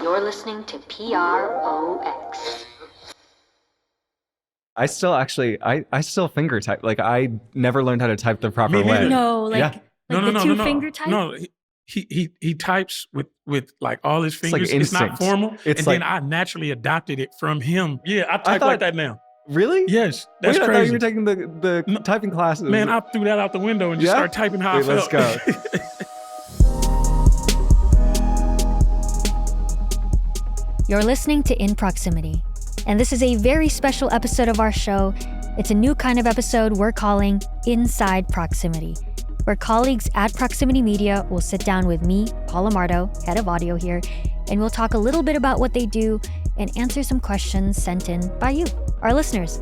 You're listening to PROX. I still finger type. Like, I never learned how to type the proper Me way. neither. No, like, Yeah. like the two-finger type? No, he types with like all his It's like fingers. It's not instinct. formal. It's and like- then I naturally adopted it from him. Yeah, I type thought- like that now. Really? Yes, that's Wait, I thought crazy. you were taking the No. typing classes. Man, I threw that out the window and just Yeah? started typing how Wait, I let's felt. go. You're listening to In Proximity, and this is a very special episode of our show. It's a new kind of episode we're calling Inside Proximity, where colleagues at Proximity Media will sit down with me, Paola Mardo, head of audio here, and we'll talk a little bit about what they do and answer some questions sent in by you, our listeners.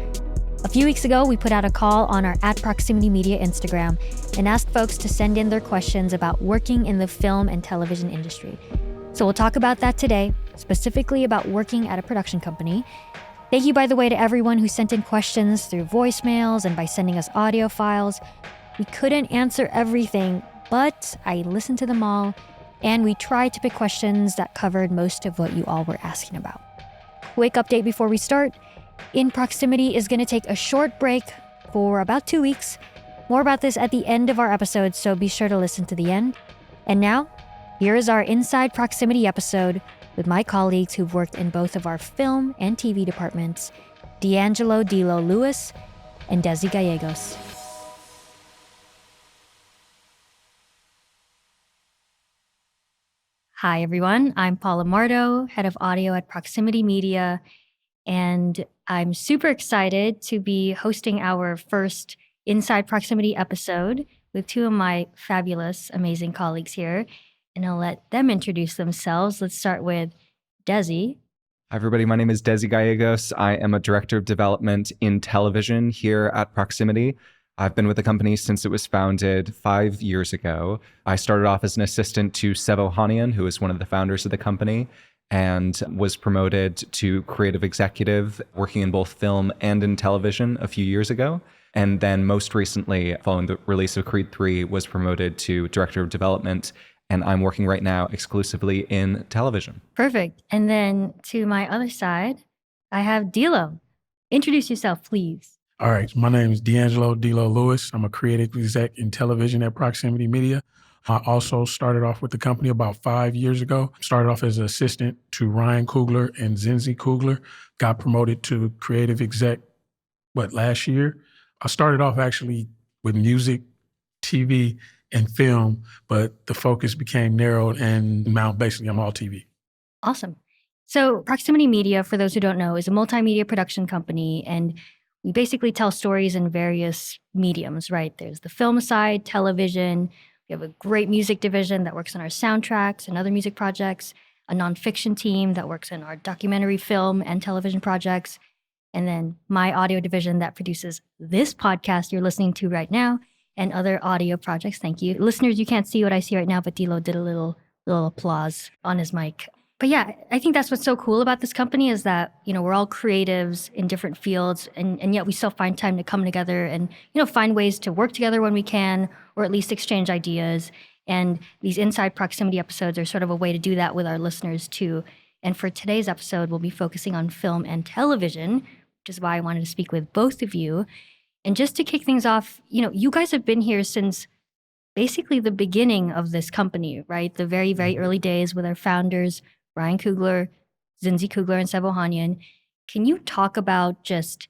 A few weeks ago, we put out a call on our at Proximity Media Instagram and asked folks to send in their questions about working in the film and television industry. So we'll talk about that today, specifically about working at a production company. Thank you, by the way, to everyone who sent in questions through voicemails and by sending us audio files. We couldn't answer everything, but I listened to them all, and we tried to pick questions that covered most of what you all were asking about. Quick update before we start. In Proximity is going to take a short break for about 2 weeks. More about this at the end of our episode, so be sure to listen to the end. And now, here is our Inside Proximity episode with my colleagues who've worked in both of our film and TV departments, D'Angelo Dilo Lewis and Dezi Gallegos. Hi, everyone. I'm Paola Mardo, head of audio at Proximity Media, and I'm super excited to be hosting our first Inside Proximity episode with two of my fabulous, amazing colleagues here. And I'll let them introduce themselves. Let's start with Dezi. Hi, everybody. My name is Dezi Gallegos. I am a director of development in television here at Proximity. I've been with the company since it was founded 5 years ago. I started off as an assistant to Ohanian, who is one of the founders of the company, and was promoted to creative executive, working in both film and in television a few years ago. And then most recently, following the release of Creed 3, was promoted to director of development. And I'm working right now exclusively in television. Perfect. And then to my other side, I have Dilo. Introduce yourself, please. All right, my name is D'Angelo Dilo Lewis. I'm a creative exec in television at Proximity Media. I also started off with the company about 5 years ago. Started off as an assistant to Ryan Coogler and Zinzi Coogler. Got promoted to creative exec, last year? I started off actually with music, TV, and film, but the focus became narrowed, and now basically I'm all TV. Awesome. So Proximity Media, for those who don't know, is a multimedia production company, and we basically tell stories in various mediums, right? There's the film side, television. We have a great music division that works on our soundtracks and other music projects, a nonfiction team that works in our documentary film and television projects, and then my audio division that produces this podcast you're listening to right now, and other audio projects. Thank you. Listeners, you can't see what I see right now, but Dilo did a little applause on his mic. But yeah, I think that's what's so cool about this company is that, we're all creatives in different fields, and yet we still find time to come together and, find ways to work together when we can, or at least exchange ideas. And these Inside Proximity episodes are sort of a way to do that with our listeners too. And for today's episode, we'll be focusing on film and television, which is why I wanted to speak with both of you. And just to kick things off, you guys have been here since basically the beginning of this company, right? The very, very early days with our founders, Ryan Coogler, Zinzi Coogler, and Ohanian. Can you talk about just,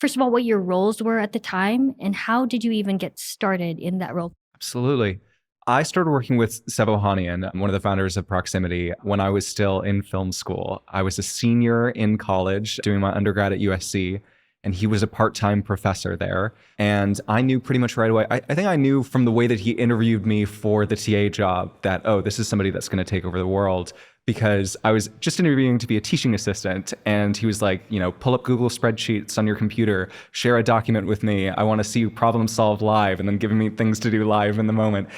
first of all, what your roles were at the time, and how did you even get started in that role? Absolutely. I started working with Ohanian, one of the founders of Proximity, when I was still in film school. I was a senior in college doing my undergrad at USC. And he was a part-time professor there. And I knew pretty much right away, I think I knew from the way that he interviewed me for the TA job that, this is somebody that's going to take over the world, because I was just interviewing to be a teaching assistant. And he was like, pull up Google spreadsheets on your computer, share a document with me. I want to see you problem solve live, and then giving me things to do live in the moment.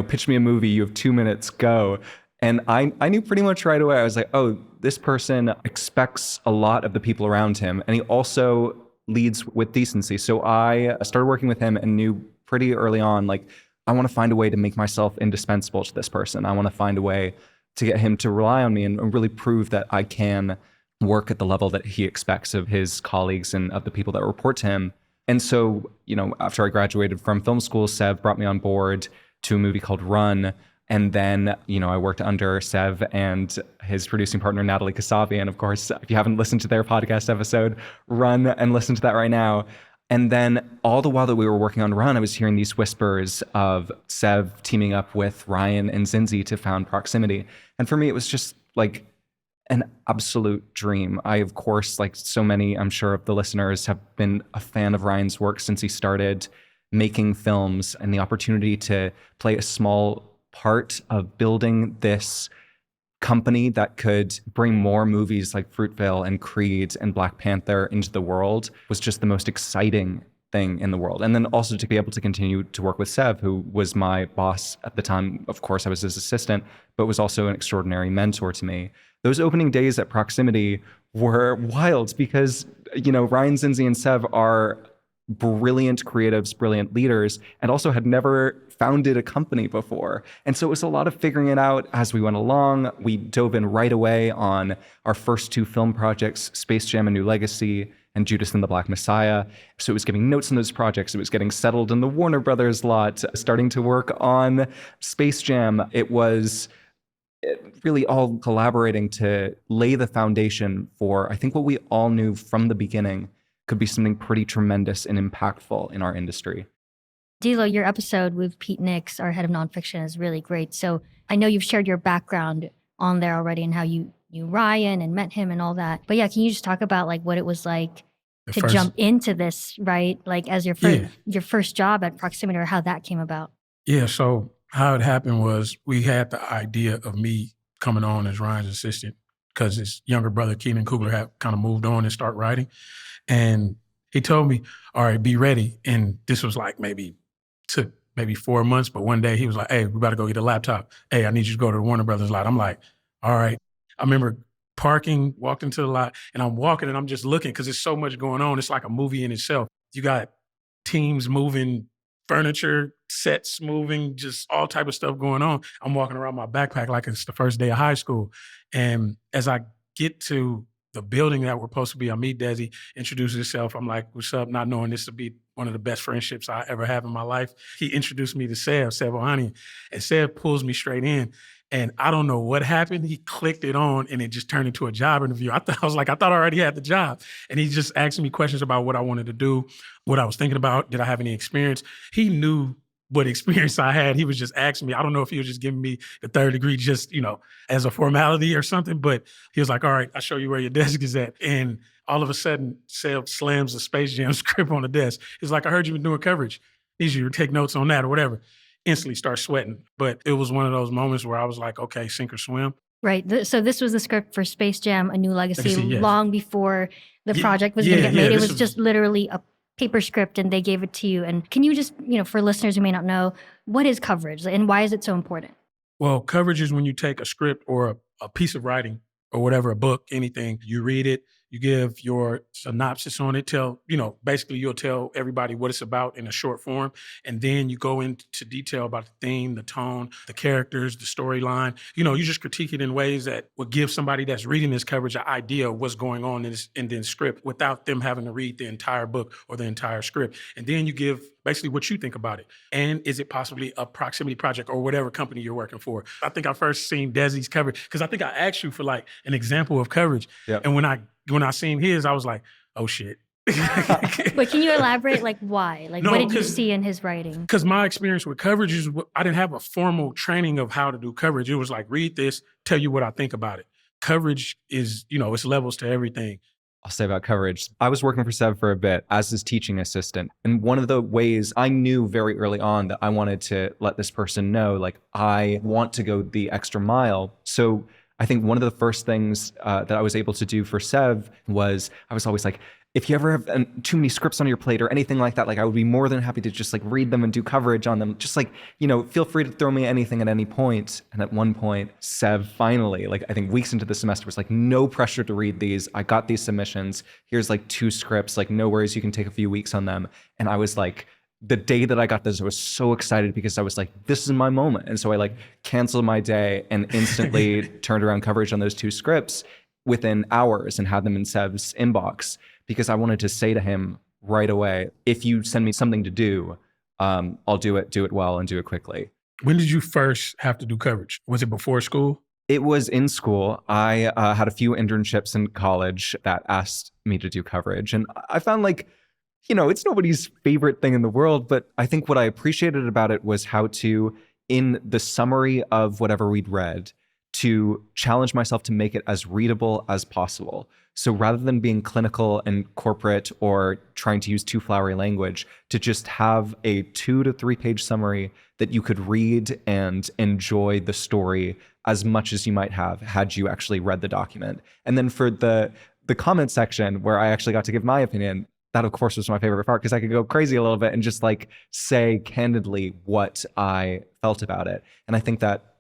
Pitch me a movie, you have 2 minutes, go. And I knew pretty much right away, I was like, this person expects a lot of the people around him. And he also leads with decency. So I started working with him and knew pretty early on, I want to find a way to make myself indispensable to this person. I want to find a way to get him to rely on me and really prove that I can work at the level that he expects of his colleagues and of the people that report to him. And so, after I graduated from film school, Sev brought me on board to a movie called Run. And then, I worked under Sev and his producing partner, Natalie Kasabi. And of course, if you haven't listened to their podcast episode, run and listen to that right now. And then all the while that we were working on Run, I was hearing these whispers of Sev teaming up with Ryan and Zinzi to found Proximity. And for me, it was just like an absolute dream. I, of course, like so many, I'm sure, of the listeners, have been a fan of Ryan's work since he started making films, and the opportunity to play a small part of building this company that could bring more movies like Fruitvale and Creed and Black Panther into the world was just the most exciting thing in the world. And then also to be able to continue to work with Sev, who was my boss at the time. Of course, I was his assistant, but was also an extraordinary mentor to me. Those opening days at Proximity were wild because, Ryan, Zinzi, and Sev are brilliant creatives, brilliant leaders, and also had never founded a company before. And so it was a lot of figuring it out as we went along. We dove in right away on our first 2 film projects, Space Jam: A New Legacy and Judas and the Black Messiah. So it was giving notes on those projects. It was getting settled in the Warner Brothers lot, starting to work on Space Jam. It was really all collaborating to lay the foundation for, I think, what we all knew from the beginning could be something pretty tremendous and impactful in our industry. Dilo, your episode with Pete Nix, our head of nonfiction, is really great. So I know you've shared your background on there already and how you knew Ryan and met him and all that. But yeah, can you just talk about like what it was like to jump into this, right? Like as your first job at Proximity, or how that came about? Yeah, so how it happened was we had the idea of me coming on as Ryan's assistant because his younger brother, Keenan Coogler, had kind of moved on and started writing. And he told me, all right, be ready. And this was like took maybe 4 months, but one day he was like, hey, we got to go get a laptop. Hey, I need you to go to the Warner Brothers lot. I'm like, all right. I remember parking, walked into the lot, and I'm walking and I'm just looking because there's so much going on. It's like a movie in itself. You got teams moving, furniture, sets moving, just all type of stuff going on. I'm walking around my backpack like it's the first day of high school. And as I get to the building that we're supposed to be, I meet Dezi, introduces himself. I'm like, what's up? Not knowing this to be one of the best friendships I ever have in my life. He introduced me to Sev Ohanian, and Sev pulls me straight in. And I don't know what happened. He clicked it on and it just turned into a job interview. I thought I already had the job. And he just asked me questions about what I wanted to do, what I was thinking about. Did I have any experience? He knew what experience I had. He was just asking me. I don't know if he was just giving me the 3rd degree just, as a formality or something, but he was like, all right, I'll show you where your desk is at. And all of a sudden, Sev slams the Space Jam script on the desk. He's like, I heard you've been doing coverage. Need you to take notes on that or whatever. Instantly start sweating. But it was one of those moments where I was like, okay, sink or swim. Right. So this was the script for Space Jam: A New Legacy, yes. Long before the project was going to get made. It was just literally a paper script and they gave it to you. And can you just, for listeners who may not know, what is coverage and why is it so important? Well, coverage is when you take a script or a piece of writing or whatever, a book, anything, you read it, you give your synopsis on it, basically you'll tell everybody what it's about in a short form. And then you go into detail about the theme, the tone, the characters, the storyline. You just critique it in ways that would give somebody that's reading this coverage an idea of what's going on in the script without them having to read the entire book or the entire script. And then you give basically what you think about it. And is it possibly a Proximity project or whatever company you're working for? I think I first seen Dezi's coverage because I think I asked you for like an example of coverage. Yep. And when I seen his, I was like, oh shit. But can you elaborate like why? Like what did you see in his writing? Because my experience with coverage is I didn't have a formal training of how to do coverage. It was like, read this, tell you what I think about it. Coverage is, it's levels to everything. I'll say about coverage. I was working for Sev for a bit as his teaching assistant. And one of the ways I knew very early on that I wanted to let this person know, like, I want to go the extra mile. So I think one of the first things that I was able to do for Sev was I was always like, if you ever have too many scripts on your plate or anything like that, like I would be more than happy to just like read them and do coverage on them. Just like, feel free to throw me anything at any point. And at one point, Sev finally, like I think weeks into the semester, was like, no pressure to read these. I got these submissions. Here's like 2 scripts, like no worries, you can take a few weeks on them. And I was like, the day that I got this, I was so excited because I was like, this is my moment. And so I like canceled my day and instantly turned around coverage on those 2 scripts within hours and had them in Sev's inbox, because I wanted to say to him right away, if you send me something to do, I'll do it well and do it quickly. When did you first have to do coverage? Was it before school? It was in school. I had a few internships in college that asked me to do coverage. And I found like, it's nobody's favorite thing in the world, but I think what I appreciated about it was how to, in the summary of whatever we'd read, to challenge myself to make it as readable as possible. So rather than being clinical and corporate or trying to use too flowery language, to just have a 2 to 3 page summary that you could read and enjoy the story as much as you might have had you actually read the document. And then for the comment section where I actually got to give my opinion, that of course was my favorite part, because I could go crazy a little bit and just like say candidly what I felt about it. And I think that,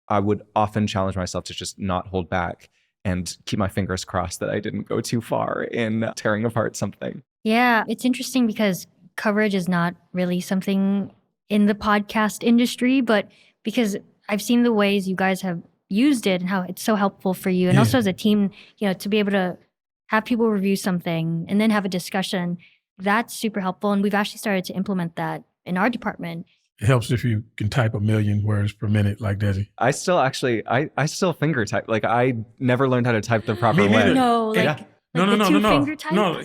I would often challenge myself to just not hold back and keep my fingers crossed that I didn't go too far in tearing apart something. Yeah, it's interesting because coverage is not really something in the podcast industry, but because I've seen the ways you guys have used it and how it's so helpful for you. And also as a team, to be able to have people review something and then have a discussion, that's super helpful. And we've actually started to implement that in our department. It helps if you can type 1,000,000 words per minute like Dezi. I still finger type. Like I never learned how to type the proper way. No, like, No.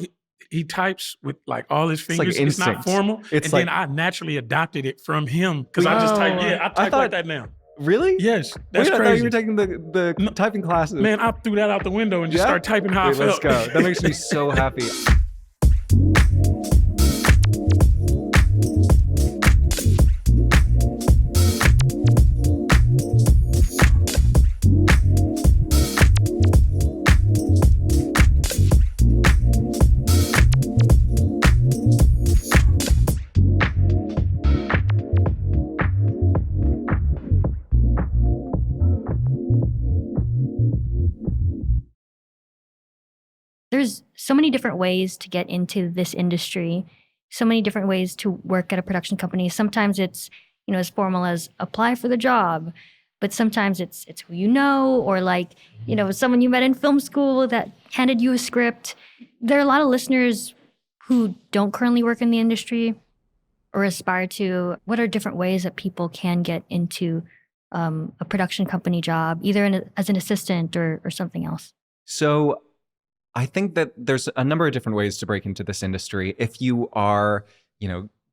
He types with like all his fingers. It's not formal. Then I naturally adopted it from him because I just type. I type like that now. Really? Yes. That's crazy. I thought you were taking the typing classes. Man, I threw that out the window and just started typing how I felt. Let's go. That makes me so happy. There's so many different ways to get into this industry, so many different ways to work at a production company. Sometimes it's, as formal as apply for the job, but sometimes it's who you know, or like, someone you met in film school that handed you a script. There are a lot of listeners who don't currently work in the industry or aspire to. What are different ways that people can get into a production company job, either as an assistant or something else? So I think that there's a number of different ways to break into this industry. If you are,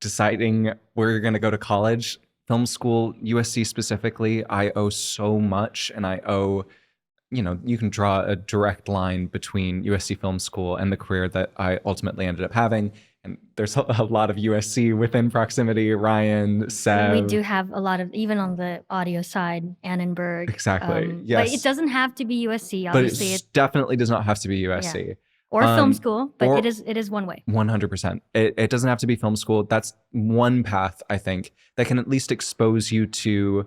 deciding where you're going to go to college, film school, USC specifically, I owe so much, and I owe, you can draw a direct line between USC Film School and the career that I ultimately ended up having. And there's a lot of USC within proximity, Ryan, Sev. We do have a lot of, even on the audio side, Annenberg. Exactly, yes. But it doesn't have to be USC, but obviously. It definitely does not have to be USC. Yeah. Or film school, but it is one way. 100%. It doesn't have to be film school. That's one path, I think, that can at least expose you to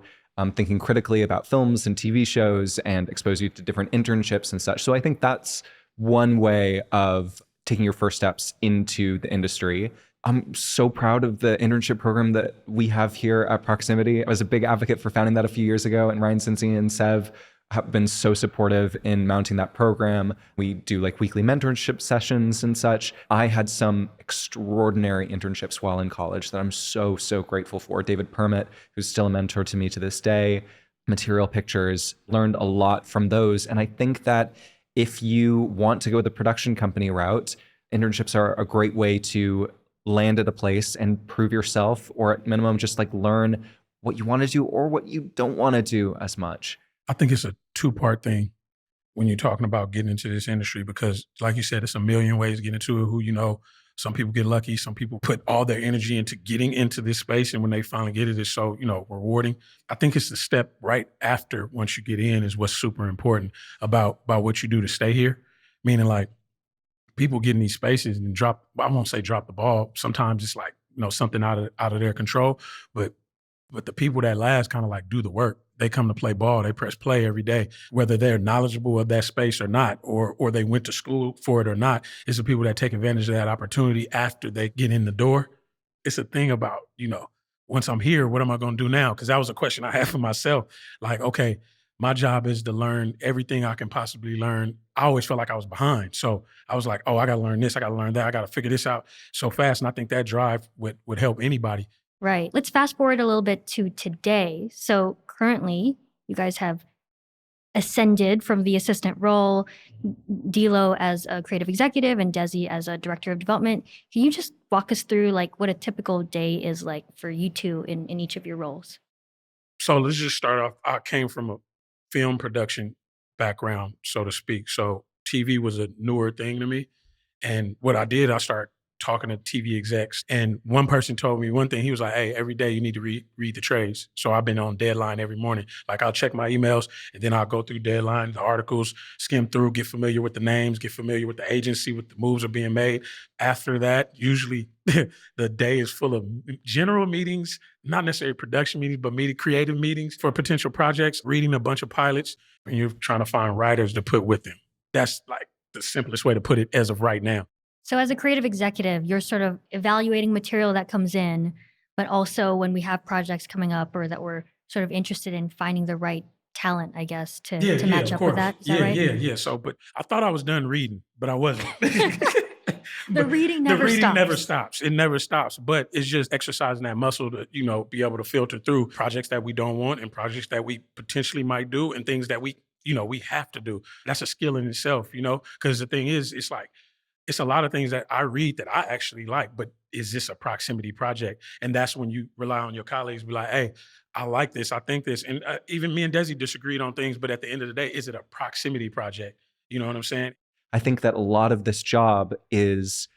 thinking critically about films and TV shows and expose you to different internships and such. So I think that's one way of taking your first steps into the industry. I'm so proud of the internship program that we have here at Proximity. I was a big advocate for founding that a few years ago, and Ryan, Zinzi, and Sev have been so supportive in mounting that program. We do like weekly mentorship sessions and such. I had some extraordinary internships while in college that I'm so, so grateful for. David Permit, who's still a mentor to me to this day, Material Pictures, learned a lot from those. And I think that if you want to go the production company route, internships are a great way to land at a place and prove yourself, or at minimum, just like learn what you want to do or what you don't want to do as much. I think it's a 2-part thing when you're talking about getting into this industry, because like you said, it's a million ways to get into it. Who you know, some people get lucky, some people put all their energy into getting into this space, and when they finally get it, it's so, rewarding. I think it's the step right after, once you get in, is what's super important about what you do to stay here. Meaning like people get in these spaces and I won't say drop the ball. Sometimes it's like, something out of their control, but the people that last kind of like do the work. They come to play ball. They press play every day, whether they're knowledgeable of that space or not, or they went to school for it or not. It's the people that take advantage of that opportunity after they get in the door it's a thing about, once I'm here, what am I going to do now? Because that was a question I had for myself. Like, okay, my job is to learn everything I can possibly learn. I always felt like I was behind. So I was like, oh, I got to learn this. I got to learn that. I got to figure this out so fast. And I think that drive would help anybody. Right. Let's fast forward a little bit to today. So currently, you guys have ascended from the assistant role, Dilo as a creative executive and Dezi as a director of development. Can you just walk us through like what a typical day is like for you two in each of your roles? So let's just start off. I came from a film production background, so to speak. So TV was a newer thing to me. And what I did, I started talking to TV execs. And one person told me one thing. He was like, hey, every day you need to read the trades. So I've been on Deadline every morning. Like I'll check my emails and then I'll go through Deadline, the articles, skim through, get familiar with the names, get familiar with the agency, what the moves are being made. After that, usually the day is full of general meetings, not necessarily production meetings, but creative meetings for potential projects, reading a bunch of pilots, and you're trying to find writers to put with them. That's like the simplest way to put it as of right now. So as a creative executive, you're sort of evaluating material that comes in, but also when we have projects coming up or that we're sort of interested in finding the right talent, I guess, to match up with that. Is that right? Yeah. So, but I thought I was done reading, but I wasn't. The reading never stops. It never stops. But it's just exercising that muscle to, be able to filter through projects that we don't want and projects that we potentially might do and things that we have to do. That's a skill in itself, because the thing is, it's like, it's a lot of things that I read that I actually like, but is this a proximity project? And that's when you rely on your colleagues, be like, hey, I like this, I think this. And even me and Dezi disagreed on things, but at the end of the day, is it a proximity project? You know what I'm saying? I think that a lot of this job is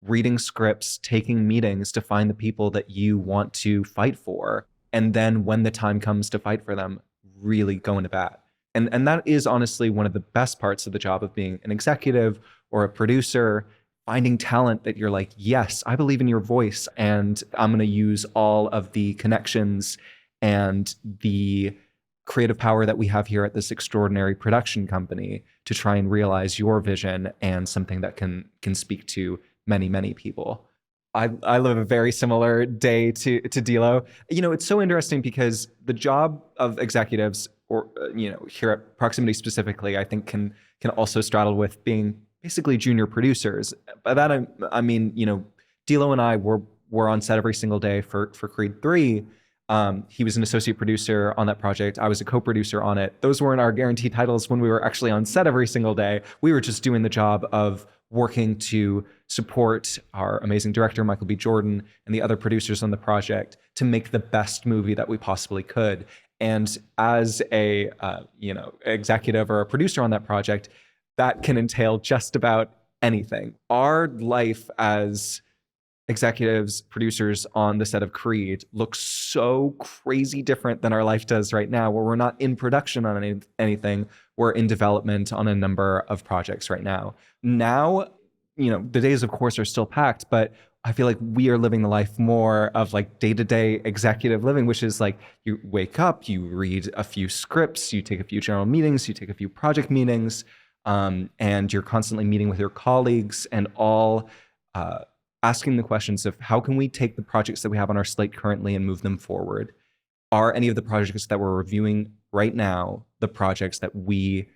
reading scripts, taking meetings to find the people that you want to fight for. And then when the time comes to fight for them, really going to bat. And that is honestly one of the best parts of the job of being an executive or a producer, finding talent that you're like, yes, I believe in your voice, and I'm going to use all of the connections and the creative power that we have here at this extraordinary production company to try and realize your vision and something that can speak to many, many people. I live a very similar day to Dilo. It's so interesting because the job of executives, or here at Proximity specifically, I think can also straddle with being basically junior producers. By that I mean, Dilo and I were on set every single day for Creed 3. He was an associate producer on that project. I was a co-producer on it. Those weren't our guaranteed titles when we were actually on set every single day. We were just doing the job of working to support our amazing director, Michael B. Jordan, and the other producers on the project to make the best movie that we possibly could. And as a executive or a producer on that project, that can entail just about anything. Our life as executives, producers on the set of Creed looks so crazy different than our life does right now, where we're not in production on anything. We're in development on a number of projects right now. Now, the days, of course, are still packed, but I feel like we are living the life more of like day-to-day executive living, which is like you wake up, you read a few scripts, you take a few general meetings, you take a few project meetings, and you're constantly meeting with your colleagues and all asking the questions of how can we take the projects that we have on our slate currently and move them forward? Are any of the projects that we're reviewing right now the projects that we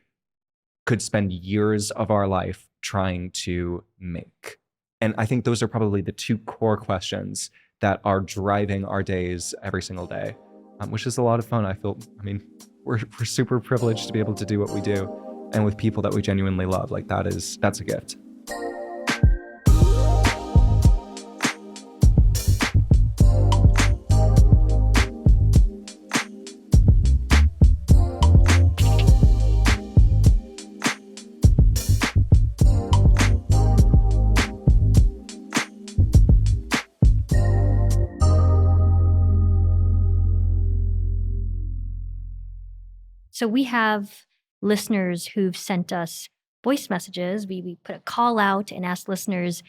could spend years of our life trying to make? And I think those are probably the two core questions that are driving our days every single day, which is a lot of fun. We're super privileged to be able to do what we do, and with people that we genuinely love. Like that's a gift. So we have listeners who've sent us voice messages. We put a call out and asked listeners,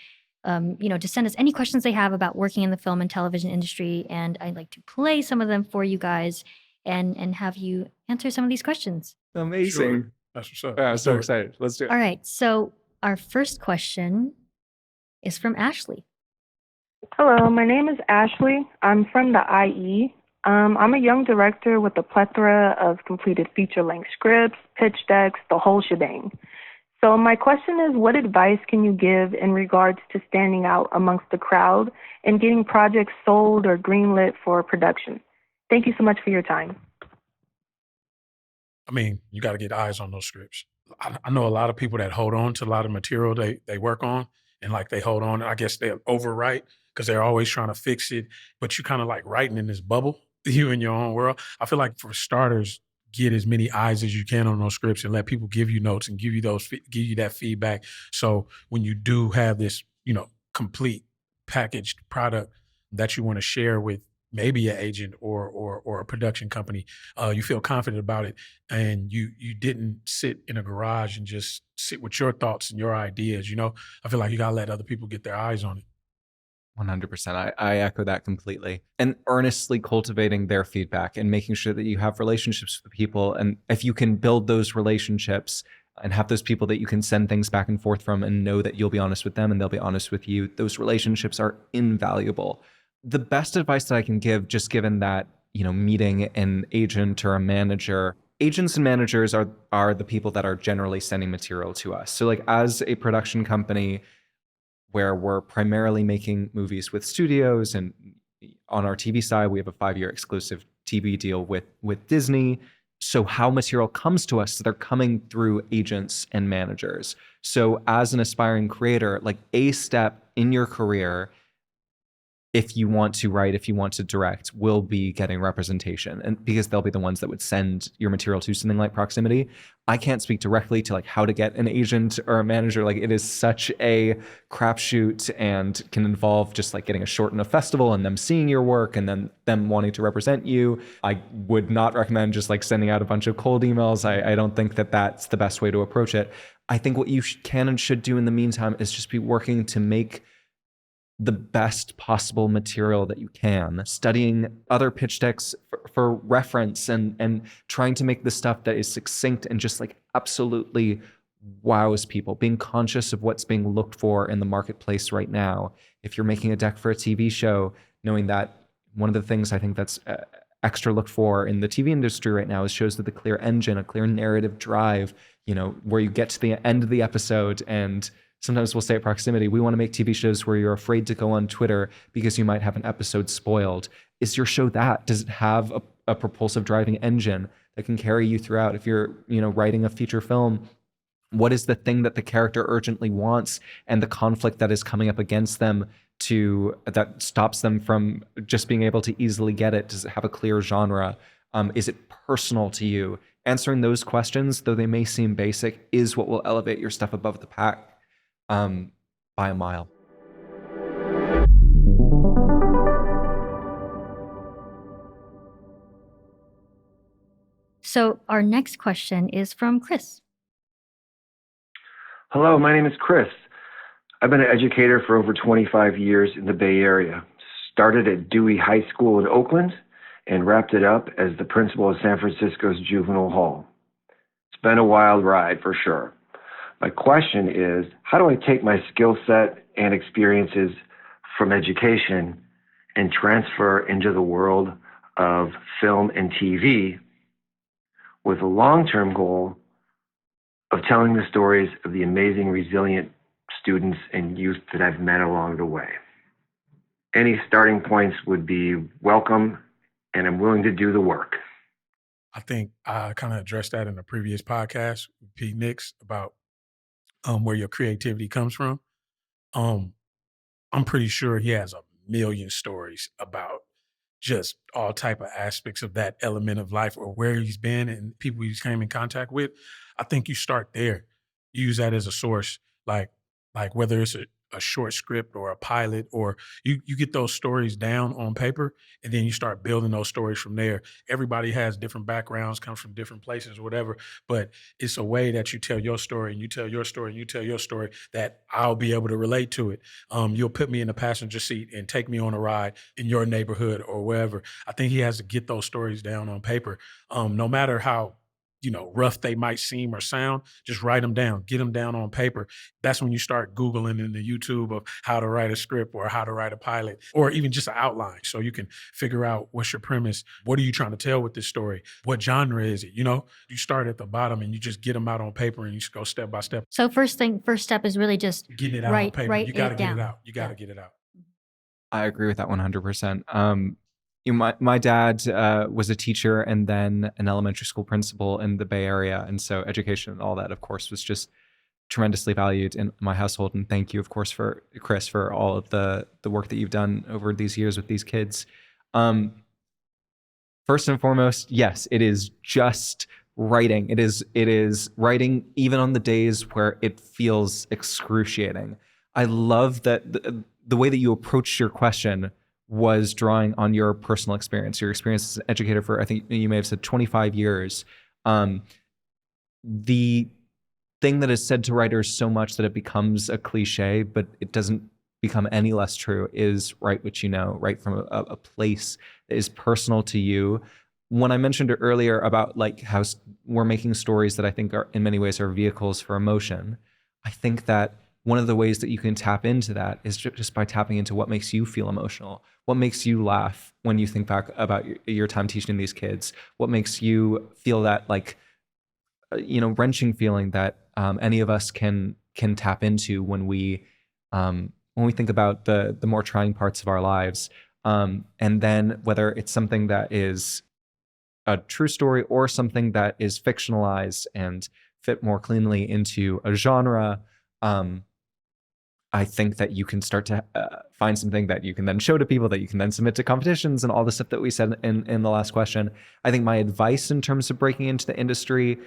to send us any questions they have about working in the film and television industry. And I'd like to play some of them for you guys and have you answer some of these questions. Amazing. Sure. That's what's up. Yeah, I'm so excited. Let's do it. All right. So our first question is from Ashley. Hello, my name is Ashley. I'm from the IE. I'm a young director with a plethora of completed feature-length scripts, pitch decks, the whole shebang. So my question is, what advice can you give in regards to standing out amongst the crowd and getting projects sold or greenlit for production? Thank you so much for your time. I mean, you got to get eyes on those scripts. I know a lot of people that hold on to a lot of material they work on, and like they hold on. I guess they overwrite because they're always trying to fix it. But you kind of like writing in this bubble, you in your own world. I feel like for starters, get as many eyes as you can on those scripts and let people give you notes and give you that feedback. So when you do have this, complete packaged product that you want to share with maybe an agent or a production company, you feel confident about it, and you didn't sit in a garage and just sit with your thoughts and your ideas. I feel like you gotta let other people get their eyes on it. 100%. I echo that completely. And earnestly cultivating their feedback and making sure that you have relationships with people. And if you can build those relationships and have those people that you can send things back and forth from and know that you'll be honest with them and they'll be honest with you, those relationships are invaluable. The best advice that I can give, just given that, meeting an agent or a manager, agents and managers are the people that are generally sending material to us. So like as a production company, where we're primarily making movies with studios, and on our TV side, we have a 5-year exclusive TV deal with Disney. So how material comes to us, they're coming through agents and managers. So as an aspiring creator, like a step in your career, if you want to write, if you want to direct, will be getting representation, and because they'll be the ones that would send your material to something like Proximity. I can't speak directly to like how to get an agent or a manager. Like it is such a crapshoot and can involve just like getting a short in a festival and them seeing your work and then them wanting to represent you. I would not recommend just like sending out a bunch of cold emails. I don't think that that's the best way to approach it. I think what you can and should do in the meantime is just be working to make the best possible material that you can, studying other pitch decks for reference and trying to make the stuff that is succinct and just like absolutely wows people, being conscious of what's being looked for in the marketplace right now. If you're making a deck for a TV show, knowing that one of the things I think that's extra looked for in the TV industry right now is shows with a clear engine, a clear narrative drive, where you get to the end of the episode and sometimes we'll say at Proximity, we want to make TV shows where you're afraid to go on Twitter because you might have an episode spoiled. Is your show that? Does it have a propulsive driving engine that can carry you throughout? If you're, writing a feature film, what is the thing that the character urgently wants and the conflict that is coming up against them that stops them from just being able to easily get it? Does it have a clear genre? Is it personal to you? Answering those questions, though they may seem basic, is what will elevate your stuff above the pack. By a mile. So our next question is from Chris. Hello, my name is Chris. I've been an educator for over 25 years in the Bay Area. Started at Dewey High School in Oakland and wrapped it up as the principal of San Francisco's Juvenile Hall. It's been a wild ride for sure. My question is, how do I take my skill set and experiences from education and transfer into the world of film and TV with a long-term goal of telling the stories of the amazing, resilient students and youth that I've met along the way? Any starting points would be welcome, and I'm willing to do the work. I think I kind of addressed that in a previous podcast with Pete Nix about where your creativity comes from. I'm pretty sure he has a million stories about just all type of aspects of that element of life or where he's been and people he's came in contact with. I think you start there. Use that as a source, like whether it's a short script or a pilot, or you get those stories down on paper and then you start building those stories from there. Everybody has different backgrounds, comes from different places or whatever, but it's a way that you tell your story and you tell your story and you tell your story that I'll be able to relate to it. You'll put me in the passenger seat and take me on a ride in your neighborhood or wherever. I think he has to get those stories down on paper. No matter how rough they might seem or sound, just write them down, get them down on paper. That's when you start Googling in the YouTube of how to write a script or how to write a pilot, or even just an outline. So you can figure out what's your premise. What are you trying to tell with this story? What genre is it? You start at the bottom and you just get them out on paper and you just go step by step. So first step is really just Getting it out on paper. You got to get down. it out. You got to get it out. I agree with that 100%. My dad was a teacher and then an elementary school principal in the Bay Area. And so education and all that, of course, was just tremendously valued in my household. And thank you, of course, for Chris, for all of the work that you've done over these years with these kids. First and foremost, yes, it is just writing. It is writing even on the days where it feels excruciating. I love that the way that you approached your question was drawing on your personal experience, your experience as an educator for, I think you may have said 25 years. The thing that is said to writers so much that it becomes a cliche, but it doesn't become any less true, is write what you know, write from a place that is personal to you. When I mentioned it earlier about like how we're making stories that I think are in many ways are vehicles for emotion, I think that one of the ways that you can tap into that is just by tapping into what makes you feel emotional, what makes you laugh when you think back about your time teaching these kids, what makes you feel that like, wrenching feeling that any of us can tap into when we think about the more trying parts of our lives. And then whether it's something that is a true story or something that is fictionalized and fit more cleanly into a genre, I think that you can start to find something that you can then show to people, that you can then submit to competitions and all the stuff that we said in the last question. I think my advice in terms of breaking into the industry,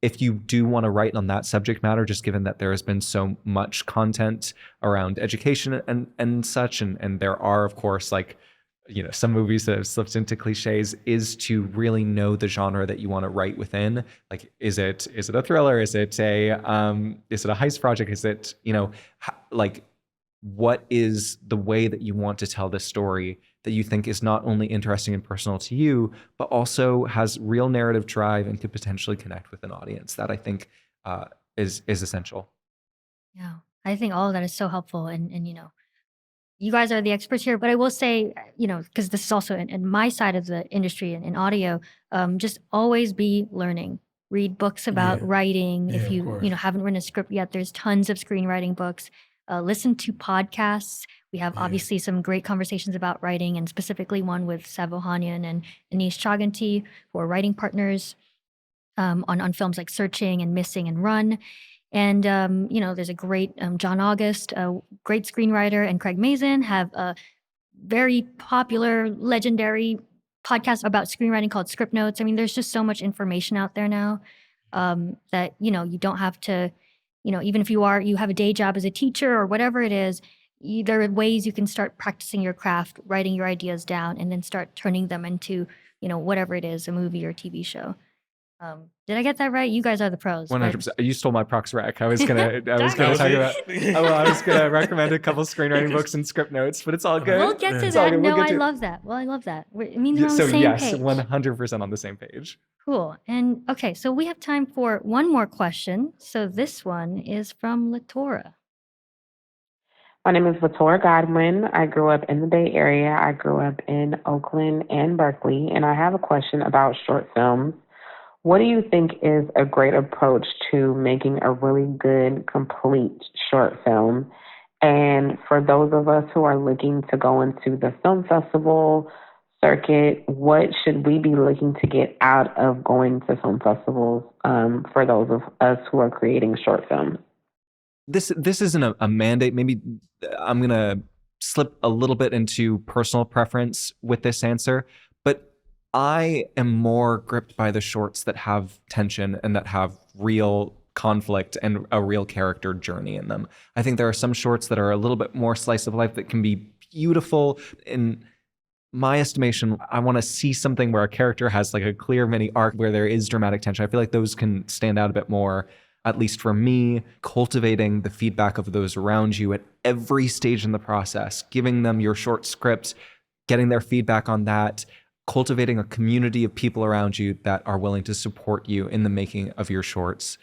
if you do want to write on that subject matter, just given that there has been so much content around education and such, and there are, of course, like, some movies that have slipped into cliches, is to really know the genre that you want to write within. Like, is it a thriller? Is it a heist project? Is it, like, what is the way that you want to tell this story that you think is not only interesting and personal to you, but also has real narrative drive and could potentially connect with an audience? That I think is essential. Yeah, I think all of that is so helpful. And you guys are the experts here, but I will say, because this is also in my side of the industry and in audio, just always be learning. Read books about writing. Yeah, if you haven't written a script yet, there's tons of screenwriting books. Listen to podcasts. We have obviously some great conversations about writing, and specifically one with Ohanian and Anish Chaganty, who are writing partners on films like Searching and Missing and Run. And, there's a great John August, a great screenwriter, and Craig Mazin have a very popular, legendary podcast about screenwriting called Script Notes. I mean, there's just so much information out there now that, you don't have to, even if you have a day job as a teacher or whatever it is, there are ways you can start practicing your craft, writing your ideas down, and then start turning them into, whatever it is, a movie or TV show. Did I get that right? You guys are the pros. 100%. You stole my Prox Rec. I was gonna talk about. I was gonna recommend a couple screenwriting books and script notes, but it's all good. We'll get to that. No, I love that. Well, I love that. It means we're on the same page. 100% on the same page. Cool. And okay, so we have time for one more question. So this one is from Latora. My name is Latora Godwin. I grew up in the Bay Area. I grew up in Oakland and Berkeley, and I have a question about short films. What do you think is a great approach to making a really good, complete short film? And for those of us who are looking to go into the film festival circuit, what should we be looking to get out of going to film festivals for those of us who are creating short films? This isn't a mandate. Maybe I'm going to slip a little bit into personal preference with this answer, but I am more gripped by the shorts that have tension and that have real conflict and a real character journey in them. I think there are some shorts that are a little bit more slice of life that can be beautiful. In my estimation, I want to see something where a character has like a clear mini arc where there is dramatic tension. I feel like those can stand out a bit more, at least for me. Cultivating the feedback of those around you at every stage in the process, giving them your short script, getting their feedback on that, cultivating a community of people around you that are willing to support you in the making of your shorts.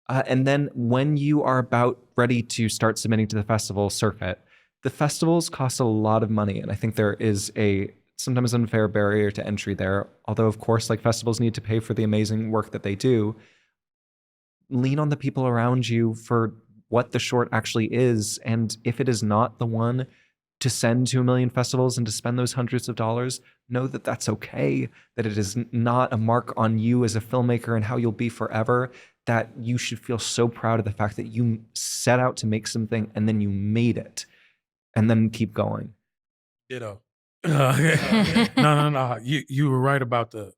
And then when you are about ready to start submitting to the festival circuit, the festivals cost a lot of money. And I think there is a sometimes unfair barrier to entry there. Although, of course, like festivals need to pay for the amazing work that they do. Lean on the people around you for what the short actually is. And if it is not the one to send to 1 million festivals and to spend those hundreds of dollars, know that that's okay, that it is not a mark on you as a filmmaker and how you'll be forever, that you should feel so proud of the fact that you set out to make something and then you made it, and then keep going. Ditto. No. You were right about the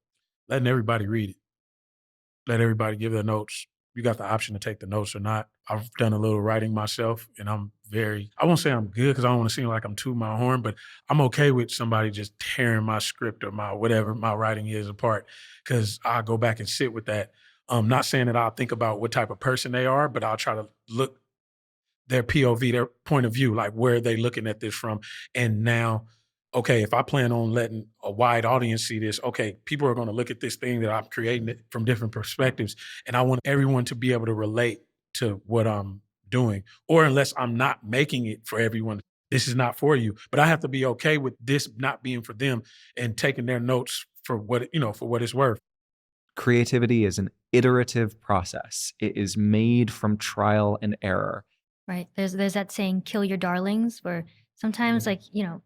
letting everybody read it. Let everybody give their notes. You got the option to take the notes or not. I've done a little writing myself, and I won't say I'm good because I don't want to seem like I'm tooting my horn, but I'm okay with somebody just tearing my script or my whatever my writing is apart, because I go back and sit with that. Not saying that I'll think about what type of person they are, but I'll try to look their POV, their point of view, like where are they looking at this from? And now, okay, if I plan on letting a wide audience see this, okay, people are going to look at this thing that I'm creating from different perspectives. And I want everyone to be able to relate to what I'm doing. Or unless I'm not making it for everyone, this is not for you. But I have to be okay with this not being for them and taking their notes for what, for what it's worth. Creativity is an iterative process. It is made from trial and error. Right. There's that saying, kill your darlings, where sometimes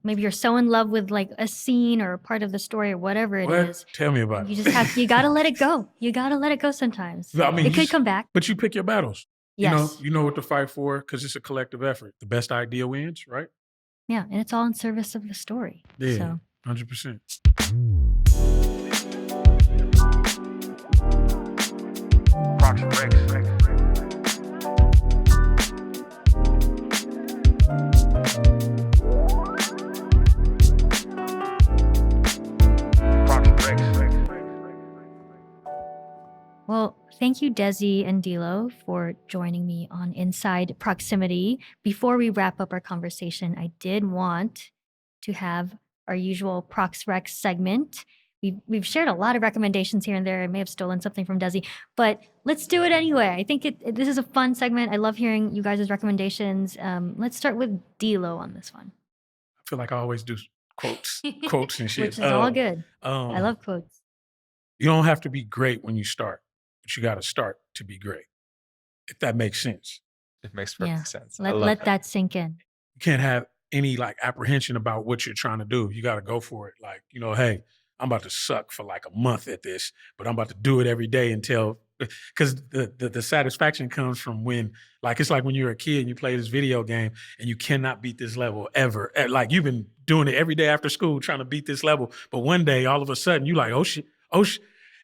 maybe you're so in love with like a scene or a part of the story or whatever it is. Tell me about it. You got to let it go. You got to let it go sometimes. I mean, it could come back. But you pick your battles. Yes. You know what to fight for because it's a collective effort. The best idea wins, right? Yeah. And it's all in service of the story. Yeah, so. 100%. Prox Recs. Well, thank you, Dezi and Dilo, for joining me on Inside Proximity. Before we wrap up our conversation, I did want to have our usual Prox Recs segment. We've shared a lot of recommendations here and there. I may have stolen something from Dezi, but let's do it anyway. I think this is a fun segment. I love hearing you guys' recommendations. Let's start with Dilo on this one. I feel like I always do quotes and shit. Which is all good. I love quotes. You don't have to be great when you start, but you got to start to be great, if that makes sense. It makes perfect sense. Let that sink in. You can't have any like apprehension about what you're trying to do. You got to go for it. Like, hey, I'm about to suck for like a month at this, but I'm about to do it every day until, because the satisfaction comes from when, like, it's like when you're a kid and you play this video game and you cannot beat this level ever. Like, you've been doing it every day after school trying to beat this level, but one day all of a sudden you like, oh shit,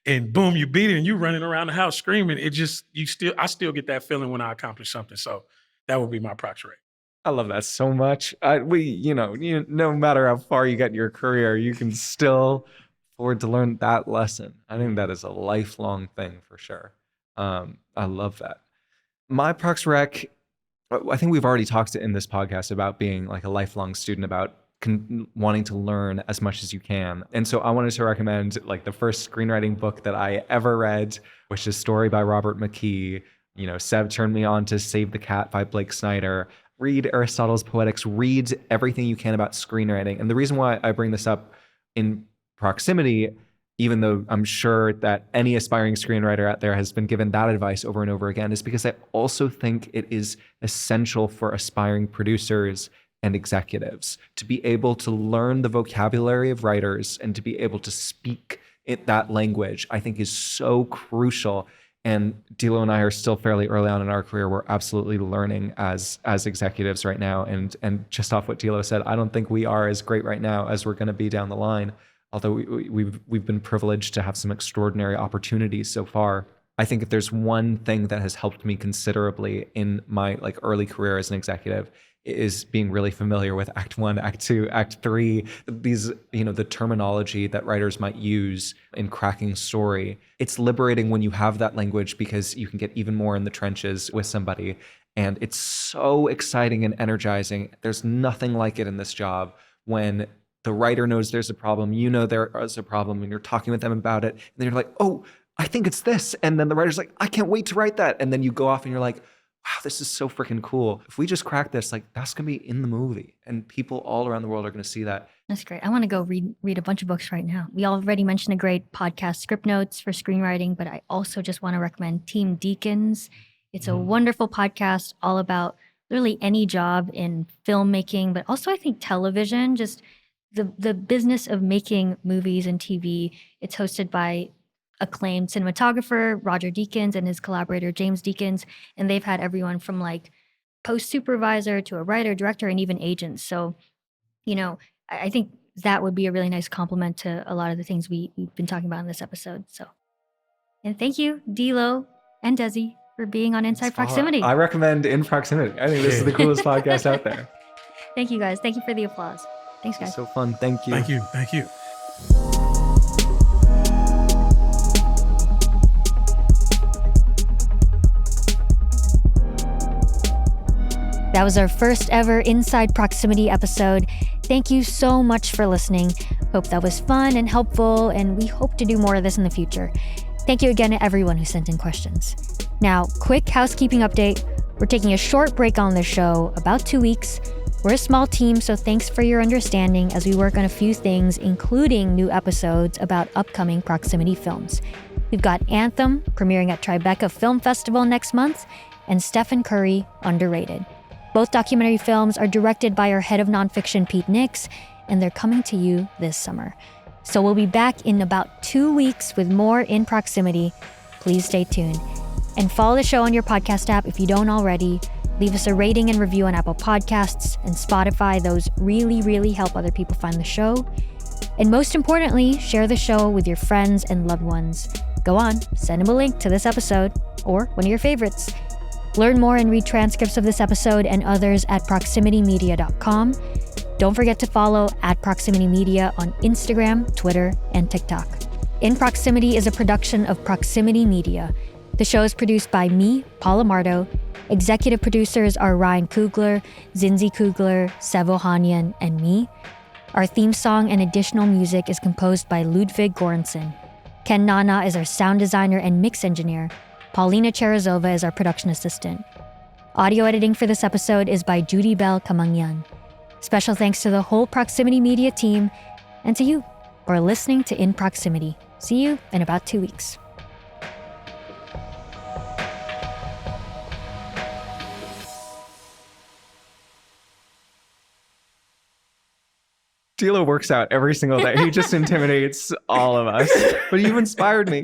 and boom, you beat it and you running around the house screaming. I still get that feeling when I accomplish something. So that would be my Prox Rec. I love that so much. No matter how far you get in your career, you can still afford to learn that lesson. I think that is a lifelong thing for sure. I love that. My Prox Rec, I think we've already talked in this podcast about being like a lifelong student, about wanting to learn as much as you can. And so I wanted to recommend like the first screenwriting book that I ever read, which is Story by Robert McKee. Seb turned me on to Save the Cat by Blake Snyder. Read Aristotle's Poetics, read everything you can about screenwriting. And the reason why I bring this up in proximity, even though I'm sure that any aspiring screenwriter out there has been given that advice over and over again, is because I also think it is essential for aspiring producers and executives to be able to learn the vocabulary of writers and to be able to speak that language. I think is so crucial. And Dilo and I are still fairly early on in our career. We're absolutely learning as executives right now. And just off what Dilo said, I don't think we are as great right now as we're going to be down the line. Although we've been privileged to have some extraordinary opportunities so far. I think if there's one thing that has helped me considerably in my like early career as an executive, is being really familiar with Act 1, Act 2, Act 3, these, the terminology that writers might use in cracking story. It's liberating when you have that language because you can get even more in the trenches with somebody. And it's so exciting and energizing. There's nothing like it in this job when the writer knows there's a problem, you know there is a problem, and you're talking with them about it. And then you're like, oh, I think it's this. And then the writer's like, I can't wait to write that. And then you go off and you're like, wow, this is so freaking cool. If we just crack this, like that's going to be in the movie and people all around the world are going to see that. That's great. I want to go read a bunch of books right now. We already mentioned a great podcast, Script Notes for Screenwriting, but I also just want to recommend Team Deacons. It's a wonderful podcast all about literally any job in filmmaking, but also I think television, just the business of making movies and TV. It's hosted by acclaimed cinematographer Roger Deakins and his collaborator James Deakins, and they've had everyone from like post supervisor to a writer, director, and even agents. So, you know, I think that would be a really nice compliment to a lot of the things we've been talking about in this episode. So, and thank you, D'Lo and Dezi, for being on Inside Proximity. I recommend In Proximity. I think this is the coolest podcast out there. Thank you, guys. Thank you for the applause. Thanks, guys. It's so fun. Thank you. Thank you. Thank you. That was our first ever Inside Proximity episode. Thank you so much for listening. Hope that was fun and helpful, and we hope to do more of this in the future. Thank you again to everyone who sent in questions. Now, quick housekeeping update. We're taking a short break on the show, about 2 weeks. We're a small team, so thanks for your understanding as we work on a few things, including new episodes about upcoming Proximity films. We've got Anthem premiering at Tribeca Film Festival next month, and Stephen Curry, Underrated. Both documentary films are directed by our head of nonfiction, Pete Nix, and they're coming to you this summer. So we'll be back in about 2 weeks with more In Proximity. Please stay tuned. And follow the show on your podcast app if you don't already. Leave us a rating and review on Apple Podcasts and Spotify. Those really, really help other people find the show. And most importantly, share the show with your friends and loved ones. Go on, send them a link to this episode or one of your favorites. Learn more and read transcripts of this episode and others at proximitymedia.com. Don't forget to follow @ProximityMedia on Instagram, Twitter, and TikTok. In Proximity is a production of Proximity Media. The show is produced by me, Paola Mardo. Executive producers are Ryan Coogler, Zinzi Coogler, Ohanian, and me. Our theme song and additional music is composed by Ludwig Göransson. Ken Nana is our sound designer and mix engineer. Polina Cherezova is our production assistant. Audio editing for this episode is by Judy Bell Kamangyan. Special thanks to the whole Proximity Media team and to you for listening to In Proximity. See you in about 2 weeks. D'Lo works out every single day. He just intimidates all of us. But you've inspired me.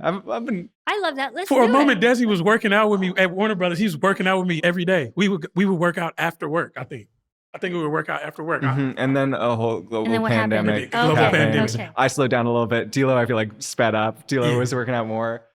I've been. I love that. Let's For a do moment, it. Dezi was working out with me at Warner Brothers. He was working out with me every day. We would work out after work, I think. I think we would work out after work. And then a whole global And then what happened? pandemic Global happened. pandemic. Okay. I slowed down a little bit. D'Lo, I feel like sped up. D'Lo Yeah. was working out more.